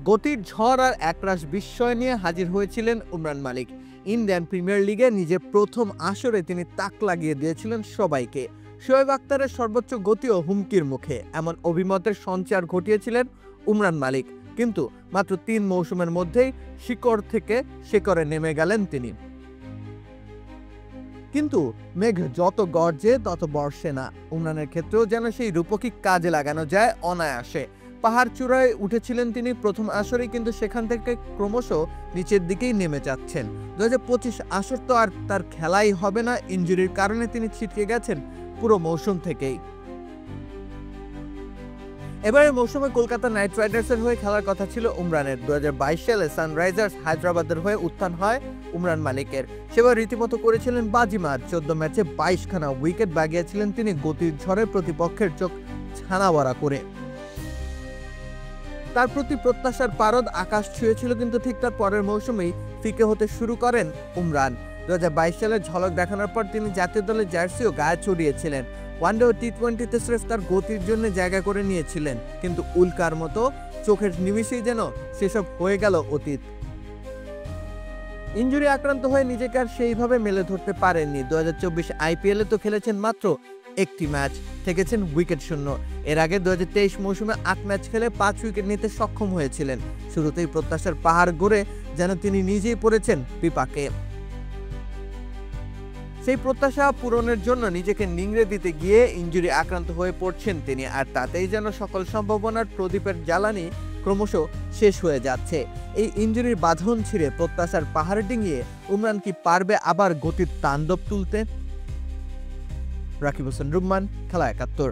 গতির ঝড় আর একরাশ বিস্ময় নিয়ে হাজির হয়েছিলেন উমরান মালিক। ইন্ডিয়ান প্রিমিয়ার লিগে নিজের প্রথম আসরে তিনি তাক লাগিয়ে দিয়েছিলেন সবাইকে। শোয়েব আখতারের সর্বোচ্চ গতিও হুমকির মুখে, এমন অভিমতের সঞ্চার ঘটিয়েছিলেন উমরান মালিক। কিন্তু মাত্র ৩ মৌসুমের মধ্যেই শিকড় থেকে শেকড়ে নেমে গেলেন তিনি। কিন্তু মেঘ যত গর্জে তত বর্ষে না। উমরানের ক্ষেত্রেও যেন সেই রূপকী কাজে লাগানো যায় অনায়াসে। পাহাড় চূড়ায় উঠেছিলেন তিনি প্রথম আসরে, কিন্তু সেখান থেকে ক্রমশ নিচের দিকেই নেমে যাচ্ছেন। 2025 আসর তো আর তার খেলাই হবে না, ইনজুরির কারণে তিনি ছিটকে গেছেন পুরো মৌসুম থেকেই। এবারের মৌসুমে কলকাতা নাইট রাইডার্সের হয়ে খেলার কথা ছিল উমরানের। 2022 সালে সানরাইজার্স হায়দ্রাবাদের হয়ে উত্থান হয় উমরান মালিকের। সেবার রীতিমতো করেছিলেন বাজিমাত। 14 ম্যাচে 22 খানা উইকেট বাগিয়েছিলেন তিনি গতির ঝড়ে প্রতিপক্ষের চোখ ছানাবড়া করে। তার প্রতি প্রত্যাশার পারদ আকাশ ছুঁয়েছিল, কিন্তু ঠিক তার পরের মৌসুমেই ফিকে হতে শুরু করেন উমরান। 2022 সালের ঝলক দেখানোর পর তিনি জাতীয় দলের জার্সিও গায়ে চড়িয়েছিলেন। ওয়ানডে ও টি-20তে স্রেফ তার গতির জন্য জায়গা করে নিয়েছিলেন, কিন্তু উল্কার মতো চোখের নিমিষেই যেন সেসব হয়ে গেল অতীত। ইনজুরি আক্রান্ত হয়ে নিজেকে আর সেইভাবে মেলে ধরতে পারেননি। 2024 আইপিএলে তো খেলেছেন মাত্র একটি ম্যাচ, থেকেছেন উইকেট শূন্য। এর আগে 2023 মৌসুমে 8 ম্যাচ খেলে 5 উইকেট নিতে সক্ষম হয়েছিলেন। শুরুতেই প্রত্যাশার পাহাড় গড়ে যেন তিনি নিজেই পড়েছেন বিপাকে। সেই প্রত্যাশা পূরণের জন্য নিজেকে নিংড়ে দিতে গিয়ে ইনজুরি আক্রান্ত হয়ে পড়ছেন তিনি, আর তাতেই যেন সকল সম্ভাবনার প্রদীপের জ্বালানি ক্রমশ শেষ হয়ে যাচ্ছে। এই ইনজুরির বাঁধন ছিঁড়ে প্রত্যাশার পাহাড় ডিঙিয়ে উমরান কি পারবে আবার গতির তাণ্ডব তুলতে? রাকিব হোসেন রুম্মান, খেলা ৭১।